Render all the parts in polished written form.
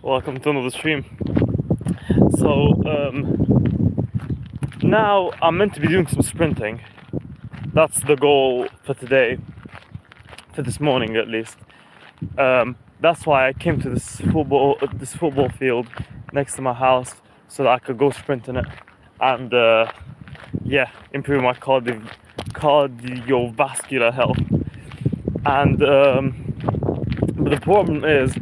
Welcome to another stream. So now I'm meant to be doing some sprinting. That's the goal for today, for this morning at least. That's why I came to this football field next to my house so that I could go sprinting it and improve my cardiovascular health. And but the problem is,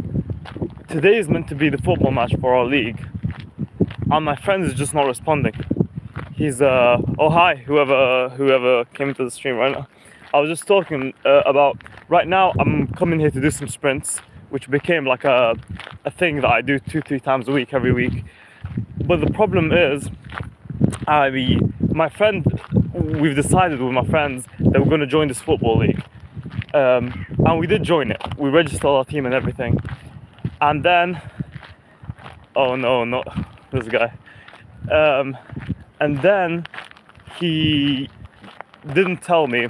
today is meant to be the football match for our league, and my friend is just not responding. He's oh hi, whoever came to the stream right now. I was just talking about right now. I'm coming here to do some sprints, which became like a thing that I do 2-3 times a week, every week. But the problem is, we've decided with my friends that we're going to join this football league, and we did join it. We registered our team and everything, and then, oh no, not this guy. And then he didn't tell me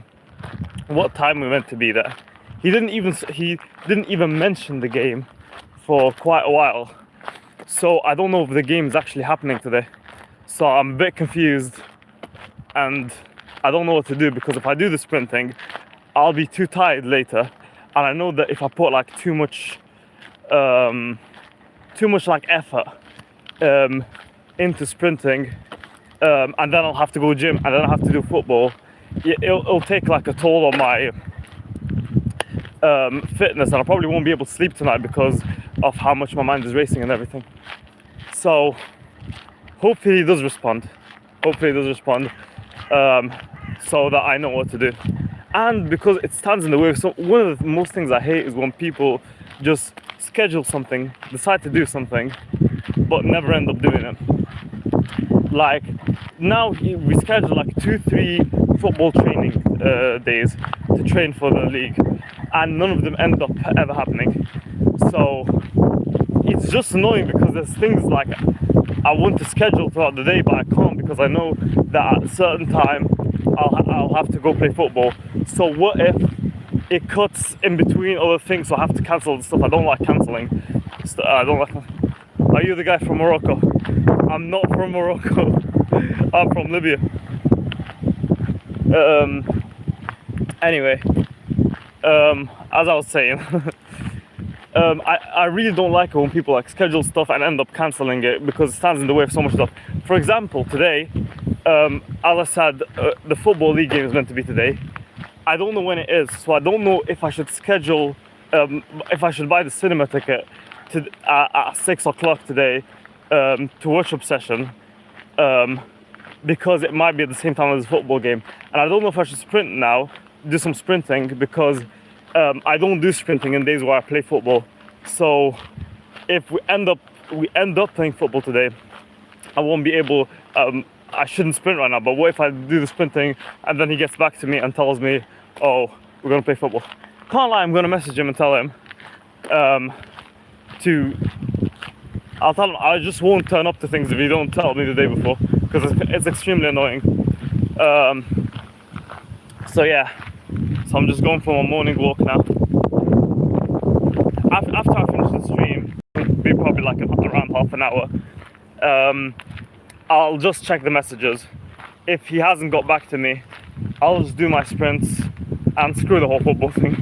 what time we meant to be there. He didn't even mention the game for quite a while. So I don't know if the game is actually happening today. So I'm a bit confused, and I don't know what to do, because if I do the sprinting, I'll be too tired later. And I know that if I put like too much like effort into sprinting, and then I'll have to go gym, and then I'll have to do football, it'll take like a toll on my fitness, and I probably won't be able to sleep tonight because of how much my mind is racing and everything. So hopefully he does respond. So that I know what to do. And because it stands in the way, so one of the most things I hate is when people just schedule something, decide to do something, but never end up doing it. Like now we schedule like 2-3 football training days to train for the league, and none of them end up ever happening. So it's just annoying, because there's things like I want to schedule throughout the day, but I can't, because I know that at a certain time I'll have to go play football. So what if it cuts in between other things, so I have to cancel the stuff? I don't like cancelling. Are you the guy from Morocco? I'm not from Morocco. I'm from Libya. Anyway, as I was saying, I really don't like it when people like schedule stuff and end up cancelling it, because it stands in the way of so much stuff. For example, today, as I said, the football league game is meant to be today. I don't know when it is, so I don't know if I should schedule, if I should buy the cinema ticket at 6 o'clock today to watch Obsession, because it might be at the same time as the football game. And I don't know if I should sprint now, do some sprinting, because I don't do sprinting in days where I play football. So if we end up playing football today, I won't be able, I shouldn't sprint right now. But what if I do the sprinting and then he gets back to me and tells me, oh, we're gonna play football? Can't lie, I'm gonna message him and tell him I'll tell him I just won't turn up to things if you don't tell me the day before, because it's extremely annoying. So yeah, so I'm just going for my morning walk now. After I finish the stream, it'll be probably like around half an hour. I'll just check the messages. If he hasn't got back to me, I'll just do my sprints and screw the whole football thing.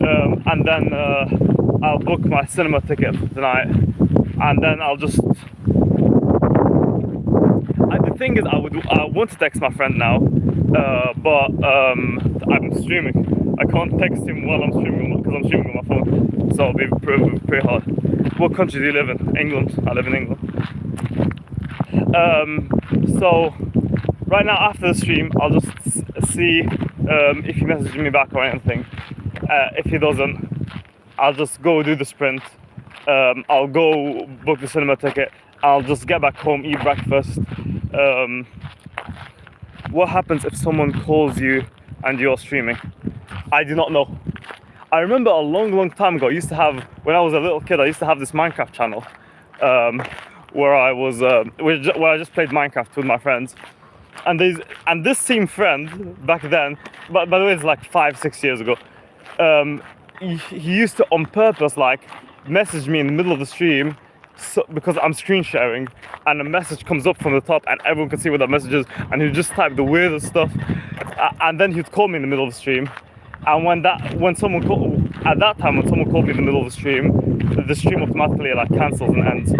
And then I'll book my cinema ticket for tonight, and then I'll just. The thing is, I want to text my friend now, but I'm streaming. I can't text him while I'm streaming, because I'm streaming on my phone. So it'll be pretty hard. What country do you live in? England. I live in England. So right now, after the stream, I'll just see if he messages me back or anything. If he doesn't, I'll just go do the sprint. I'll go book the cinema ticket. I'll just get back home, eat breakfast. What happens if someone calls you and you're streaming? I do not know. I remember a long time ago, when I was a little kid, I used to have this Minecraft channel, where I just played Minecraft with my friends. And this same friend back then, by the way, it's like 5-6 years ago, he used to on purpose like messaged me in the middle of the stream, so, because I'm screen sharing, and a message comes up from the top and everyone can see what that message is, and he'd just type the weirdest stuff, and then he'd call me in the middle of the stream. And when someone called, at that time when someone called me in the middle of the stream automatically like cancels and ends.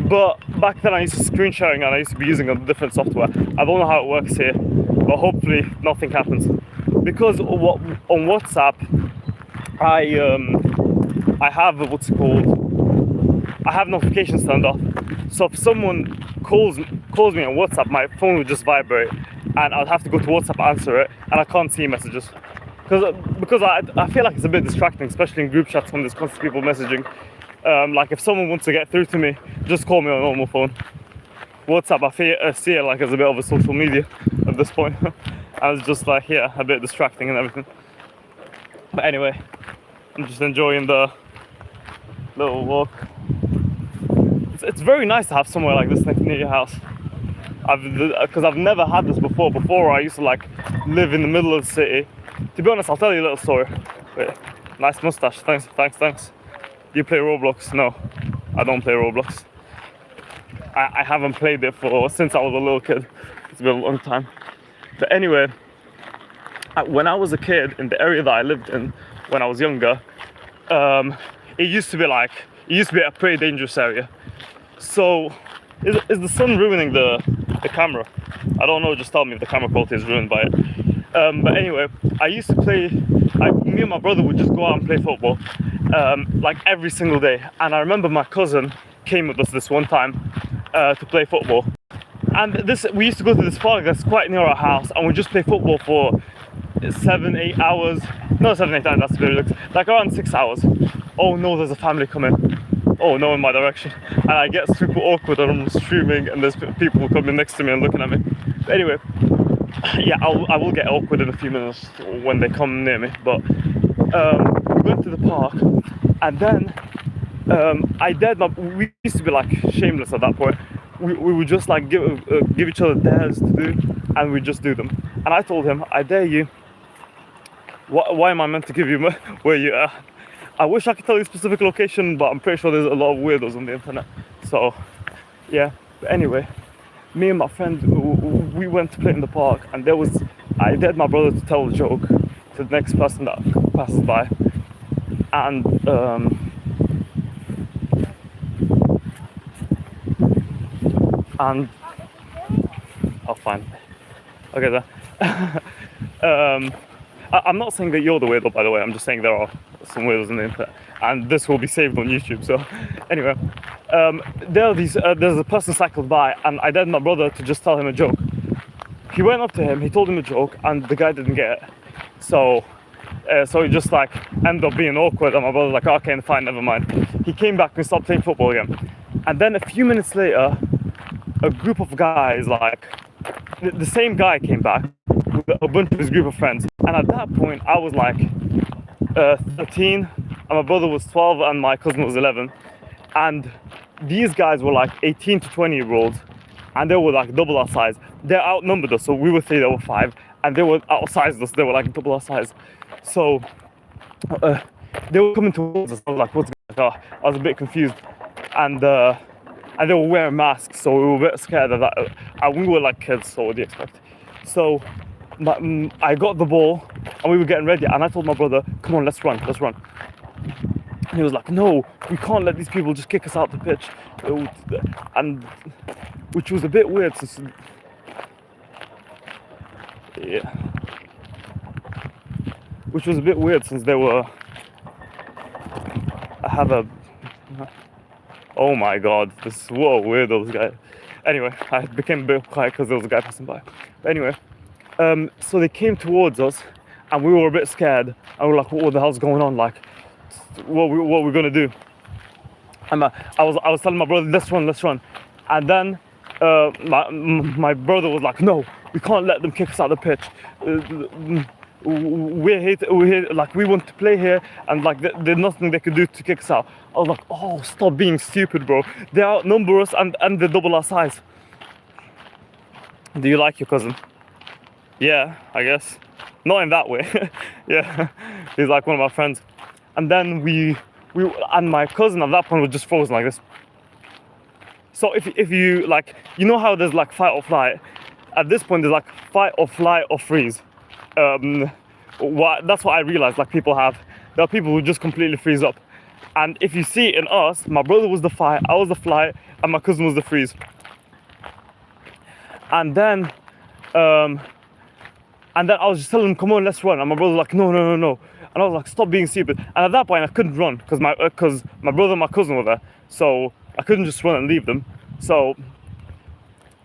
But back then I used to screen sharing and I used to be using a different software. I don't know how it works here, but hopefully nothing happens. Because on WhatsApp, I have what's it called? I have notifications turned off. So if someone calls me on WhatsApp, my phone would just vibrate, and I'd have to go to WhatsApp, answer it, and I can't see messages. Because I feel like it's a bit distracting, especially in group chats when there's constant people messaging. Like if someone wants to get through to me, just call me on a normal phone. WhatsApp, I see it like as a bit of a social media at this point. And it's just like, yeah, a bit distracting and everything. But anyway, I'm just enjoying the little walk. It's very nice to have somewhere like this near your house. Because I've never had this before. Before I used to like live in the middle of the city. To be honest, I'll tell you a little story. Wait, nice mustache. Thanks. Do you play Roblox? No, I don't play Roblox. I haven't played it since I was a little kid. It's been a long time. But anyway, when I was a kid in the area that I lived in when I was younger, it used to be a pretty dangerous area. So, is the sun ruining the camera? I don't know, just tell me if the camera quality is ruined by it. But anyway, I used to play, me and my brother would just go out and play football, like every single day. And I remember my cousin came with us this one time to play football. And we used to go to this park that's quite near our house, and we just play football for 7-8 hours. No, 7-8 hours, that's very like around 6 hours. Oh no, there's a family coming. Oh no, in my direction. And I get super awkward and I'm streaming and there's people coming next to me and looking at me. But anyway, yeah, I will get awkward in a few minutes when they come near me. But we went to the park, and then we used to be like shameless at that point. We would just like give each other dares to do, and we just do them. And I told him, I dare you. Why am I meant to give you where you are? I wish I could tell you a specific location, but I'm pretty sure there's a lot of weirdos on the internet. So, yeah. But anyway, me and my friend, we went to play in the park, and I dared my brother to tell a joke to the next person that passes by. And, I'll find it. Okay, there. I'm not saying that you're the weirdo, by the way. I'm just saying there are some weirdos on the internet, and this will be saved on YouTube. So, anyway, there's a person cycled by, and I dared my brother to just tell him a joke. He went up to him, he told him a joke, and the guy didn't get it. So he just like ended up being awkward, and my brother was like, okay, fine, never mind. He came back and stopped playing football again. And then a few minutes later, a group of guys, like the same guy came back with a bunch of his group of friends. And at that point, I was like 13, and my brother was 12, and my cousin was 11. And these guys were like 18 to 20-year-olds, and they were like double our size. They outnumbered us, so we were 3, they were 5, and they were outsized us. They were like double our size. So they were coming towards us. I was like, what's going on? I was a bit confused, and they were wearing masks, so we were a bit scared of that. And we were like kids, so what do you expect? So I got the ball, and we were getting ready, and I told my brother, come on, let's run. And he was like, no, we can't let these people just kick us out the pitch. And which was a bit weird since, yeah, which was a bit weird since they were, oh my god, whoa, weird, those guys. Anyway, I became a bit quiet because there was a guy passing by. But anyway, so they came towards us, and we were a bit scared, and we were like, what the hell's going on? Like, what are we gonna do? And I was telling my brother, let's run. And then my brother was like, no, we can't let them kick us out of the pitch. We're here, like, we want to play here, and like there's nothing they could do to kick us out. I was like, oh, stop being stupid, bro. They outnumber us, and they double our size. Do you like your cousin? Yeah, I guess. Not in that way. Yeah, he's like one of my friends. and then we and my cousin at that point was just frozen like this. So if you like, you know how there's like fight or flight. At this point, there's like fight or flight or freeze. That's what I realized. Like there are people who just completely freeze up. And if you see it in us, my brother was the fight, I was the flight, and my cousin was the freeze. And then I was just telling him, come on, let's run. And my brother was like, no. And I was like, stop being stupid. And at that point, I couldn't run because my brother and my cousin were there. So I couldn't just run and leave them. So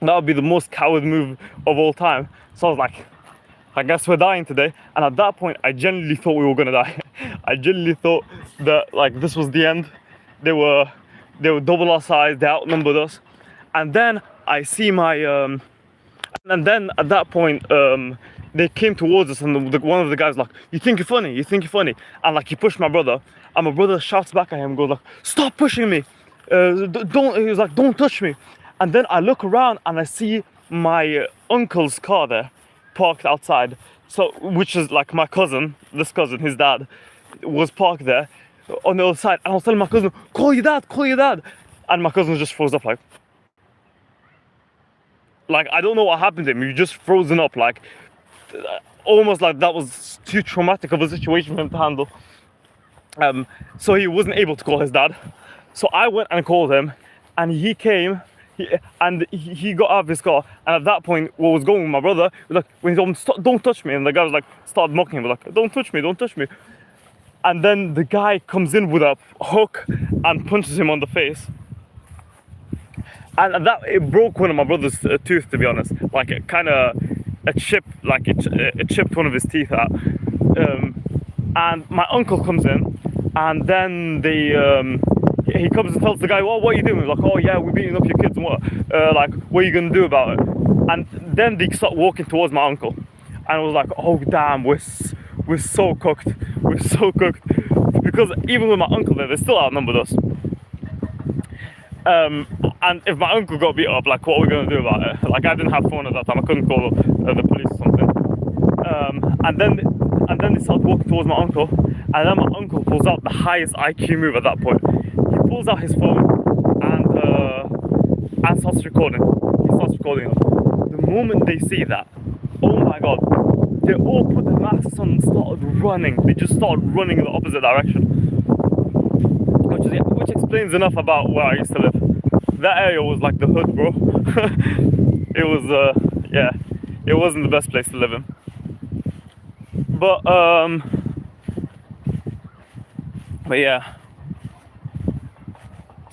that would be the most coward move of all time. So I was like, I guess we're dying today. And at that point, I genuinely thought we were gonna die. I genuinely thought that like this was the end. They were double our size. They outnumbered us. And then I see my and then at that point they came towards us, and one of the guys like, you think you're funny, and like he pushed my brother, and my brother shouts back at him, goes like, stop pushing me, don't. He was like, don't touch me. And then I look around and I see my uncle's car there, parked outside. So, which is like my cousin, his dad, was parked there on the other side. And I was telling my cousin, call your dad. And my cousin just froze up like I don't know what happened to him. He just frozen up, like almost like that was too traumatic of a situation for him to handle. So he wasn't able to call his dad. So I went and called him, and he came. He got out of his car, and at that point, what was going with my brother was like, when he told him, stop, don't touch me, and the guy was like, started mocking him, like, don't touch me. And then the guy comes in with a hook and punches him on the face. And it broke one of my brother's tooth, to be honest. Like it chipped one of his teeth out. And my uncle comes in, and then he comes and tells the guy, well, what are you doing? He's like, oh yeah, we're beating up your kids, and what are you gonna do about it? And then they start walking towards my uncle, and I was like, oh damn, we're so cooked, because even with my uncle there, they still outnumbered us. And if my uncle got beat up, like, what are we gonna do about it? Like, I didn't have phone at that time, I couldn't call the police or something. And then they start walking towards my uncle, and then my uncle pulls out the highest IQ move at that point. He pulls out his phone and starts recording. He starts recording them. The moment they see that, oh my god, they all put their masks on and started running. They just started running in the opposite direction. Which explains enough about where I used to live. That area was like the hood, bro. It was, it wasn't the best place to live in. But yeah.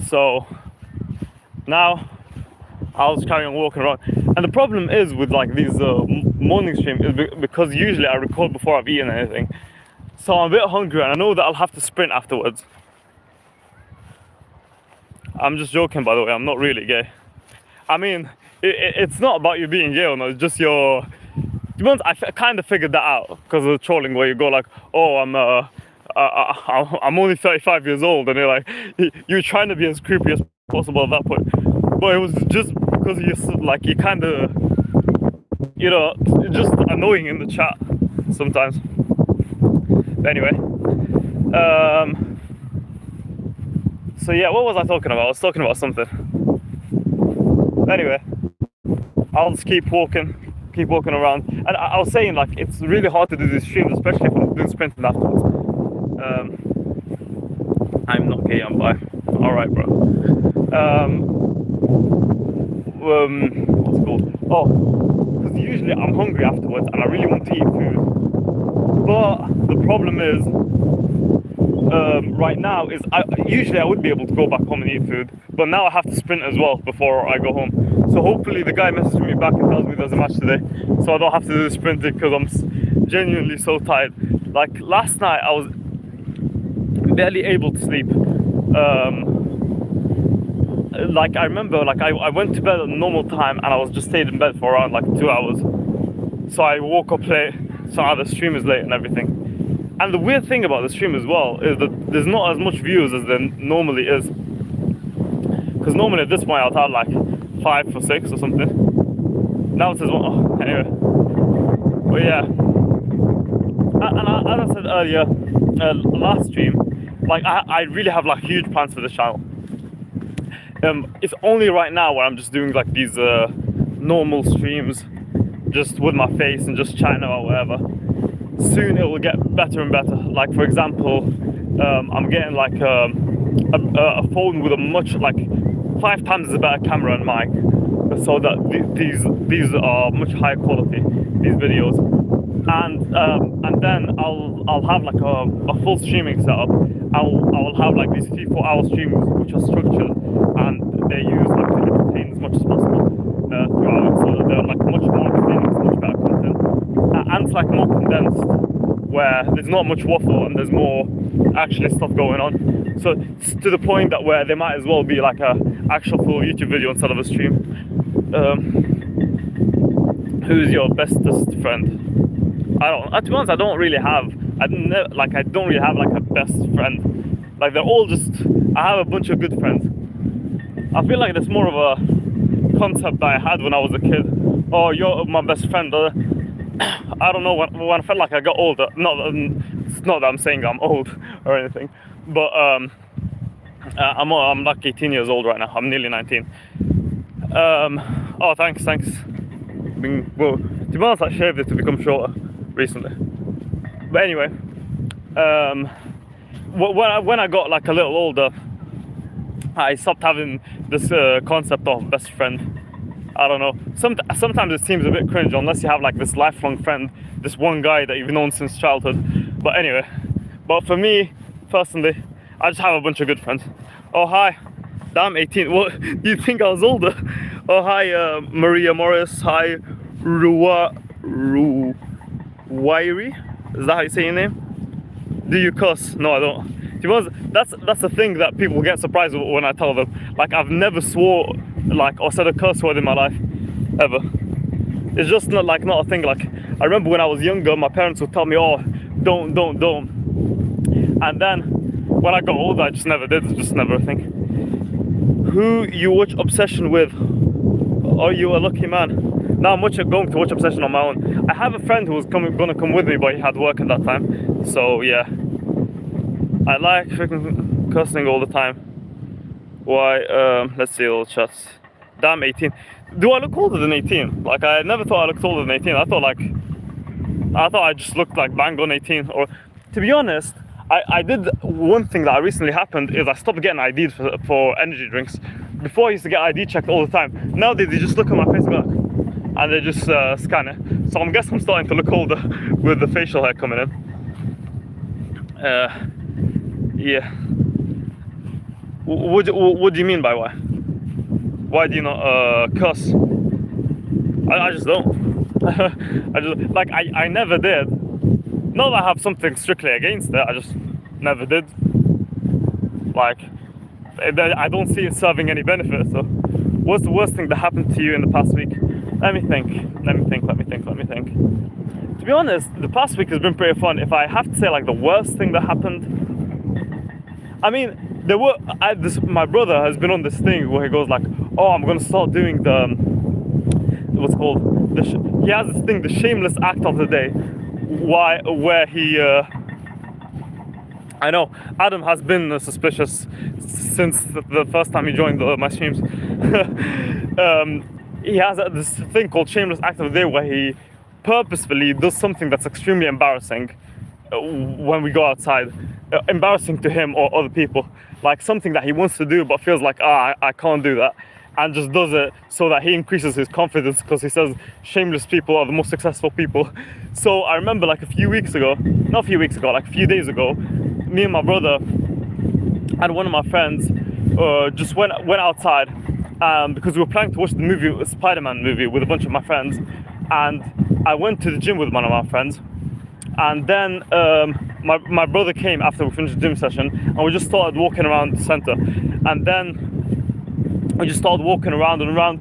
So now I'll just carry on walking around. And the problem is with like these morning streams is because usually I record before I've eaten anything. So I'm a bit hungry, and I know that I'll have to sprint afterwards. I'm just joking, by the way, I'm not really gay. I mean, it's not about you being gay or not, it's just your... I kind of figured that out because of the trolling where you go like, oh, I'm only 35 years old, and you're like, you're trying to be as creepy as possible at that point. But it was just because you're kind of, just annoying in the chat sometimes. But anyway, so yeah, what was I talking about? I was talking about something. Anyway, I'll just keep walking around. And I was saying, like, it's really hard to do these streams, especially if I'm doing sprinting afterwards. I'm not gay, I'm bi. Alright, bro. What's it called? Oh, because usually I'm hungry afterwards and I really want to eat food. But the problem is, right now is usually I would be able to go back home and eat food, but now I have to sprint as well before I go home. So hopefully the guy messages me back and tells me there's a match today, so I don't have to do the sprinting because I'm genuinely so tired. Like last night I was barely able to sleep. Like I remember, like I went to bed at normal time and I was just stayed in bed for around like 2 hours. So I woke up late, so now the stream is late and everything. And the weird thing about the stream as well is that there's not as much views as there normally is. Because normally at this point I'll have like 5 or 6 or something. Now it says, well, anyway. But yeah. And as I said earlier, last stream, like I really have like huge plans for this channel. It's only right now where I'm just doing like these normal streams, just with my face and just chatting about whatever. Soon it will get better and better. Like for example, I'm getting like a phone with a much, like 5 times a better camera and mic, so that these are much higher quality, these videos. And then I'll have like a full streaming setup. I'll have like these 3-4 hour streams which are structured, and they use like to entertain as much as possible throughout it, so that they're like much more entertaining, much better content, and it's like more condensed, where there's not much waffle and there's more actually stuff going on. So it's to the point that where there might as well be like a actual full YouTube video instead of a stream. Who's your bestest friend? To be honest, I don't really have. I don't really have like a best friend. Like they're all just. I have a bunch of good friends. I feel like that's more of a concept that I had when I was a kid. Oh, you're my best friend. I don't know, when I felt like I got older. It's not that I'm saying I'm old or anything, but I'm like 18 years old right now. I'm nearly 19. Oh, thanks. Well, to be honest, I shaved it to become shorter recently. But anyway, when I got like a little older, I stopped having this concept of best friend. I don't know. Sometimes it seems a bit cringe unless you have like this lifelong friend, this one guy that you've known since childhood. But anyway, for me personally, I just have a bunch of good friends. Oh hi, damn 18. What? Do you think I was older? Oh hi, Maria Morris. Hi, Ruwairi. Is that how you say your name? Do you cuss? No, I don't. To be honest, that's the thing that people get surprised when I tell them. Like I've never swore like or said a curse word in my life ever. It's just not a thing. Like I remember when I was younger, my parents would tell me, "Oh, don't," and then when I got older, I just never did. It's just never a thing. Who you watch Obsession with? Are you a lucky man? Now I'm going to watch Obsession on my own. I have a friend who was gonna come with me, but he had work at that time. So yeah, I like freaking cussing all the time. Why? Let's see all the chats. Damn 18. Do I look older than 18? Like I never thought I looked older than 18. I thought I just looked like bang on 18. Or to be honest, I did one thing that recently happened is I stopped getting ID'd for energy drinks. Before I used to get ID checked all the time. Now they just look at my face and they just scan it. So I guess I'm starting to look older with the facial hair coming in. Yeah. What do you mean by why? Why do you not cuss? I just don't. I never did. Not that I have something strictly against it, I just never did. Like, I don't see it serving any benefit, so. What's the worst thing that happened to you in the past week? Let me think. To be honest, the past week has been pretty fun. If I have to say like the worst thing that happened, I mean, my brother has been on this thing where he goes like, oh, I'm gonna start doing the, what's it called? He has this thing, the shameless act of the day, where he, I know, Adam has been suspicious since the first time he joined my streams. He has this thing called shameless act of the day where he purposefully does something that's extremely embarrassing when we go outside. Embarrassing to him or other people. Like something that he wants to do but feels like, I can't do that. And just does it so that he increases his confidence, because he says shameless people are the most successful people. So I remember like a few days ago, me and my brother and one of my friends just went outside because we were planning to watch the movie, Spider-Man movie, with a bunch of my friends. And I went to the gym with one of my friends. And then my brother came after we finished the gym session, and we just started walking around the center. And then we just started walking around and around.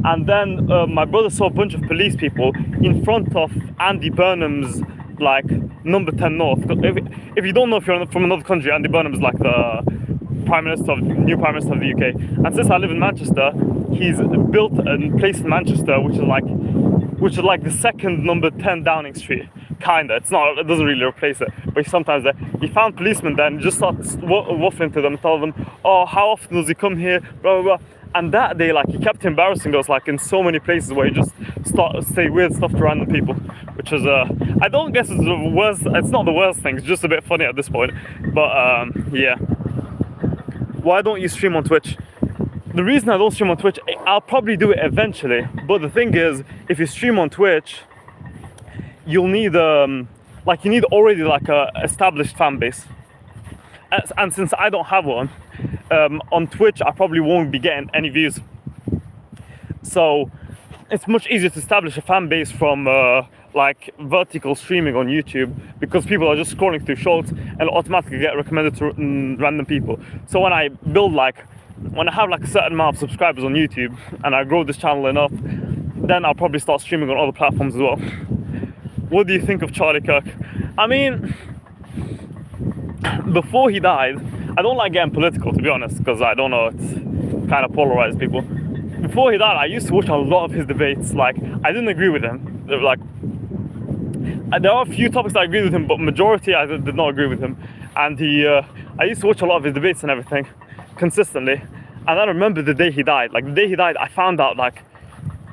And then my brother saw a bunch of police people in front of Andy Burnham's like number 10 North. If you don't know, if you're from another country, Andy Burnham's like the new Prime Minister of the UK. And since I live in Manchester, he's built a place in Manchester which is like the second number 10 Downing Street kinda. It's not. It doesn't really replace it. But sometimes he found policemen there and just starts waffling to them, tell them, "Oh, how often does he come here?" Blah blah blah. And that day, like, he kept embarrassing us, like, in so many places where he just say weird stuff to random people, which is I don't guess it's the worst. It's not the worst thing. It's just a bit funny at this point. But yeah. Why don't you stream on Twitch? The reason I don't stream on Twitch, I'll probably do it eventually. But the thing is, if you stream on Twitch, you'll need like, you need already like a established fan base. And since I don't have one, on Twitch I probably won't be getting any views. So it's much easier to establish a fan base from like vertical streaming on YouTube, because people are just scrolling through shorts and automatically get recommended to random people. So when I have like a certain amount of subscribers on YouTube and I grow this channel enough, then I'll probably start streaming on other platforms as well. What do you think of Charlie Kirk? I mean, before he died, I don't like getting political, to be honest, because I don't know, it's kind of polarized people. Before he died, I used to watch a lot of his debates. Like, I didn't agree with him. There are a few topics I agreed with him, but majority I did not agree with him. And I used to watch a lot of his debates and everything consistently. And I remember the day he died. Like, the day he died, I found out like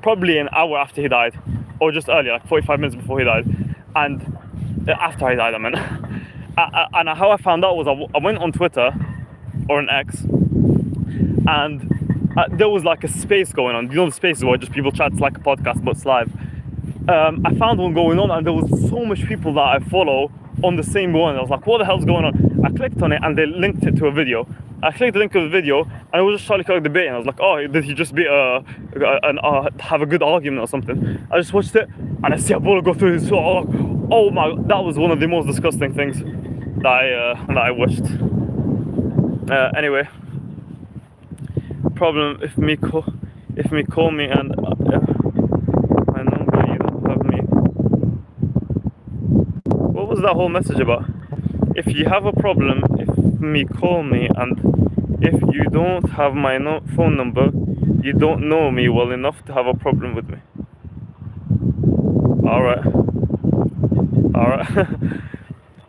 probably an hour after he died, or just earlier, like 45 minutes before he died, and after he died, I mean. And how I found out was I went on Twitter, or an X, and there was like a space going on. You know, the spaces where just people chat, it's like a podcast but it's live. I found one going on, and there was so much people that I follow on the same one. I was like, what the hell's going on? I clicked on it and they linked it to a video. I clicked the link to the video and it was just Charlie Kirk debating. I was like, oh, did he just be have a good argument or something? I just watched it and I see a bullet go through his soul. Oh my, that was one of the most disgusting things that I watched. Anyway, problem if me call me and my number, you don't have me. What was that whole message about? If you have a problem, if me call me, and if you don't have my phone number, you don't know me well enough to have a problem with me. Alright.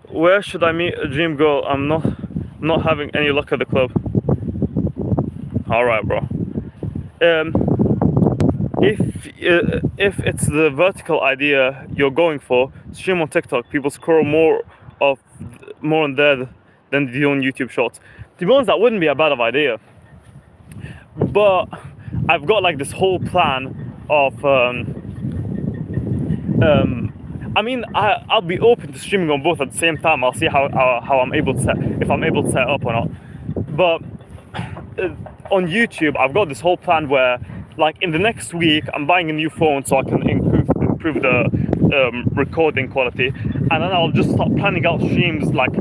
Where should I meet a dream girl? I'm not having any luck at the club. Alright, bro. If it's the vertical idea you're going for, stream on TikTok. People scroll more on there than they do on YouTube Shorts. To be honest, that wouldn't be a bad idea. But I've got like this whole plan of I mean, I'll be open to streaming on both at the same time. I'll see how I'm able to if I'm able to set up or not. But on YouTube, I've got this whole plan where, like, in the next week, I'm buying a new phone so I can improve the recording quality, and then I'll just start planning out streams like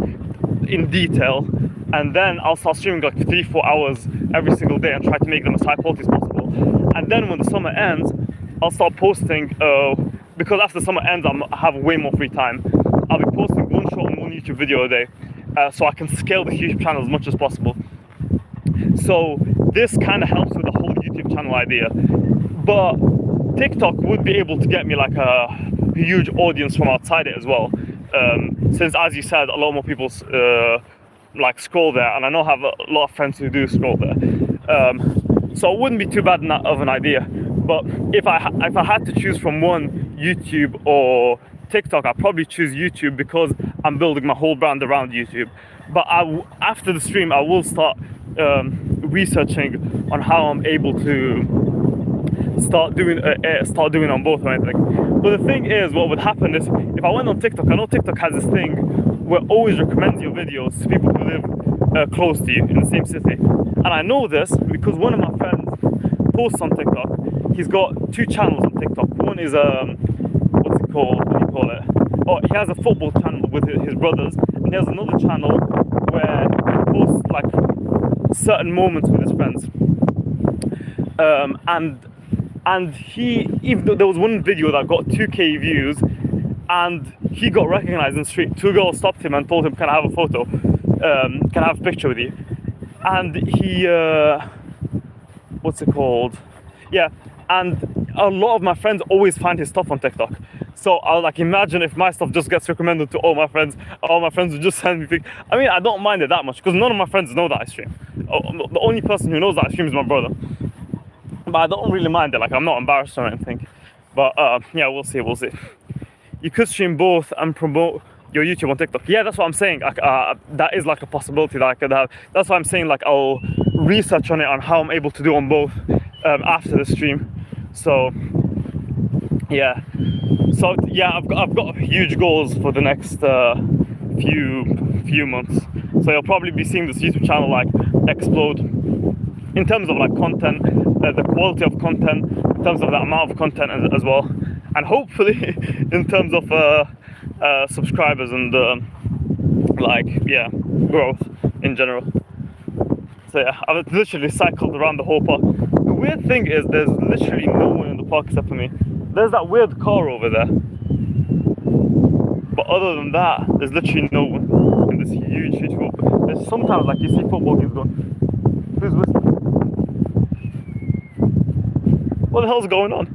in detail, and then I'll start streaming like 3-4 hours every single day and try to make them as high quality as possible. And then when the summer ends, I'll start posting. Because after summer ends, I have way more free time. I'll be posting one short and one YouTube video a day, so I can scale the YouTube channel as much as possible. So this kind of helps with the whole YouTube channel idea. But TikTok would be able to get me like a huge audience from outside it as well. Since, as you said, a lot more people like scroll there, and I know I have a lot of friends who do scroll there. So it wouldn't be too bad of an idea. But if I had to choose from one, YouTube or TikTok, I'd probably choose YouTube because I'm building my whole brand around YouTube. But after the stream, I will start researching on how I'm able to start doing on both or anything. But the thing is, what would happen is, if I went on TikTok, I know TikTok has this thing where it always recommends your videos to people who live close to you in the same city. And I know this because one of my friends posts on TikTok. He's got 2 channels on TikTok. One is what's it called? What do you call it? Oh, he has a football channel with his brothers, and he has another channel where he posts like certain moments with his friends. And he, even though there was one video that got 2K views, and he got recognized in the street. 2 girls stopped him and told him, "Can I have a photo? Can I have a picture with you?" And he, what's it called? Yeah. And a lot of my friends always find his stuff on TikTok. So I'll like imagine if my stuff just gets recommended to all my friends would just send me pics. I mean, I don't mind it that much because none of my friends know that I stream. The only person who knows that I stream is my brother. But I don't really mind it, like I'm not embarrassed or anything. But yeah, we'll see. You could stream both and promote your YouTube on TikTok. Yeah, that's what I'm saying. Like, that is like a possibility that I could have. That's why I'm saying like I'll research on it on how I'm able to do on both after the stream. So yeah, I've got huge goals for the next few months. So you'll probably be seeing this YouTube channel like explode in terms of like content, the quality of content, in terms of the amount of content as well, and hopefully in terms of subscribers and growth in general. So yeah, I've literally cycled around the whole park. The weird thing is there's literally no one in the park except for me. There's that weird car over there, but other than that, there's literally no one in this huge football. There's sometimes like you see football games going. Who's whistling? What the hell's going on?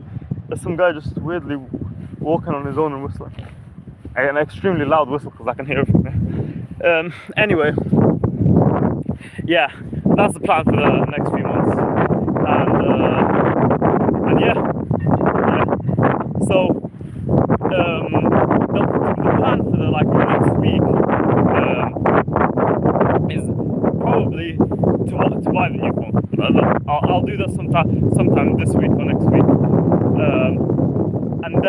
There's some guy just weirdly walking on his own and whistling. An extremely loud whistle because I can hear it from here. Anyway, yeah, that's the plan for the next few months. And yeah. So the plan for the next week is probably to buy the new phone. I'll do that sometime this week or next week, and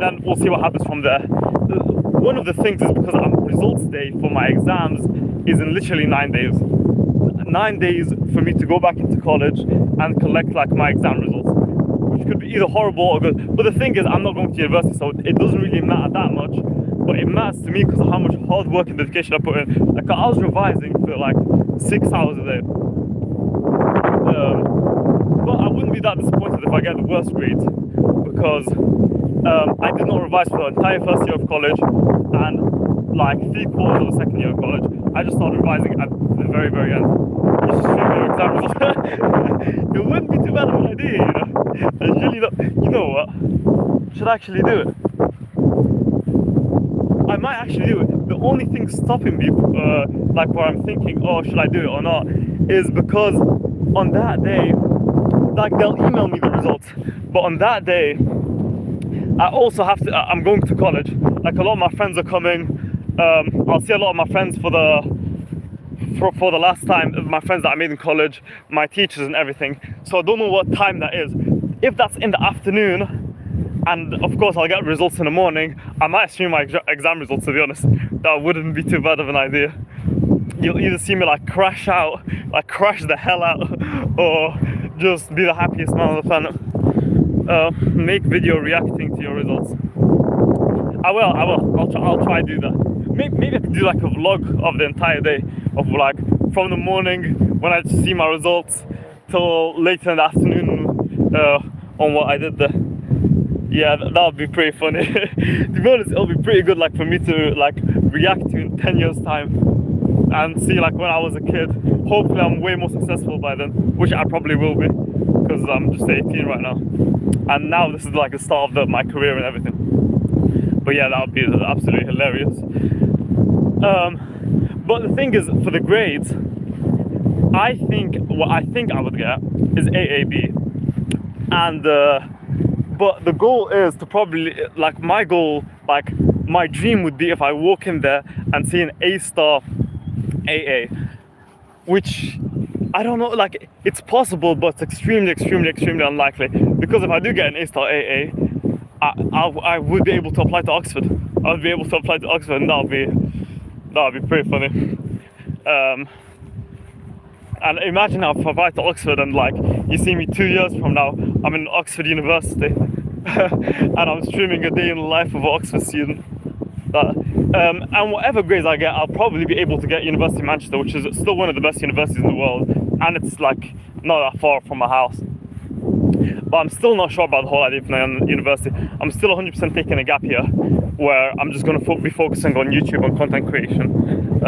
then we'll see what happens from there. One of the things is because results day for my exams is in literally 9 days. 9 days for me to go back into college and collect like my exam results, which could be either horrible or good. But the thing is, I'm not going to university, so it doesn't really matter that much. But it matters to me because of how much hard work and dedication I put in. Like I was revising for like 6 hours a day. But I wouldn't be that disappointed if I get the worst grades because I did not revise for the entire first year of college and like 3/4 of the second year of college. I just started revising at the very, very end. You should stream your exam results. It wouldn't be too bad of an idea, you know. It's really not. You know what? Should I actually do it? I might actually do it. The only thing stopping me, like where I'm thinking, oh, should I do it or not, is because on that day, like they'll email me the results, but on that day, I also have to. I'm going to college. Like a lot of my friends are coming. I'll see a lot of my friends for the last time. My friends that I made in college, my teachers and everything. So I don't know what time that is. If that's in the afternoon, and of course I'll get results in the morning, I might stream my exam results. To be honest, that wouldn't be too bad of an idea. You'll either see me like crash out, like crash the hell out, or just be the happiest man on the planet. Make video reacting to your results. I will. I'll try to do that. Maybe I could do like a vlog of the entire day, of like from the morning when I see my results till later in the afternoon on what I did there. Yeah, that would be pretty funny. To be honest, it'll be pretty good like for me to like react to in 10 years time and see like when I was a kid. Hopefully I'm way more successful by then, which I probably will be because I'm just 18 right now. And now this is like the start of my career and everything. But yeah, that would be absolutely hilarious. But the thing is, for the grades, what I think I would get is AAB. And but the goal is to probably, like my goal, like my dream would be if I walk in there and see an A-star AA, which I don't know, like it's possible, but it's extremely unlikely. Because if I do get an A-star AA, I would be able to apply to Oxford. I would be able to apply to Oxford, and that would be pretty funny. And imagine how if I apply to Oxford and like you see me 2 years from now, I'm in Oxford University and I'm streaming a day in the life of an Oxford student. And whatever grades I get, I'll probably be able to get University of Manchester, which is still one of the best universities in the world, and it's like not that far from my house. But I'm still not sure about the whole idea of university. I'm still 100% taking a gap year, where I'm just going to be focusing on YouTube and content creation.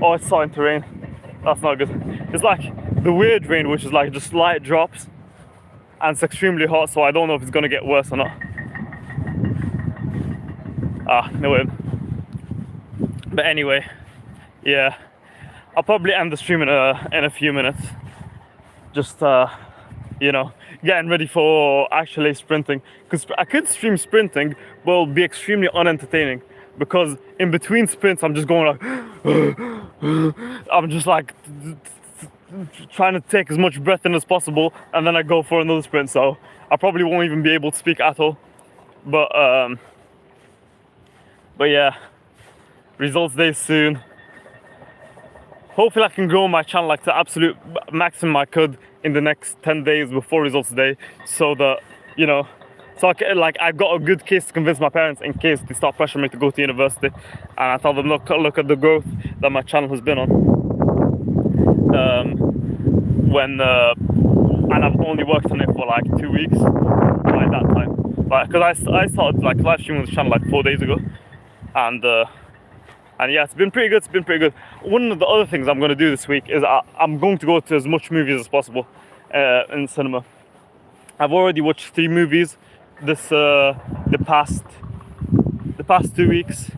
Oh, it's starting to rain. That's not good. It's like the weird rain, which is like just light drops, and it's extremely hot, so I don't know if it's going to get worse or not. No way. But anyway, yeah, I'll probably end the stream in a few minutes. Just you know, getting ready for actually sprinting. Because I could stream sprinting, but it'll be extremely unentertaining. Because in between sprints, I'm just going like, I'm just like trying to take as much breath in as possible, and then I go for another sprint. So I probably won't even be able to speak at all. But yeah, results day soon. Hopefully I can grow my channel like the absolute maximum I could in the next 10 days before results day, so that, you know, so I've got a good case to convince my parents in case they start pressuring me to go to university, and I tell them, look at the growth that my channel has been on. And I've only worked on it for like 2 weeks by that time, because I started like live streaming this channel like 4 days ago, and yeah, it's been pretty good. It's been pretty good. One of the other things I'm going to do this week is I'm going to go to as much movies as possible in cinema. I've already watched 3 movies the past 2 weeks.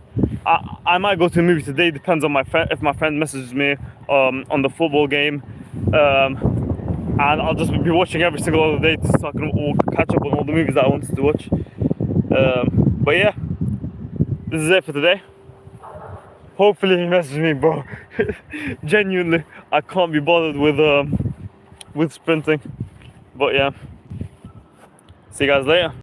I might go to a movie today. Depends on my friend. If my friend messages me on the football game, and I'll just be watching every single other day so I can catch up on all the movies that I wanted to watch. But yeah, this is it for today. Hopefully he messages me, bro. Genuinely, I can't be bothered with sprinting. But yeah, see you guys later.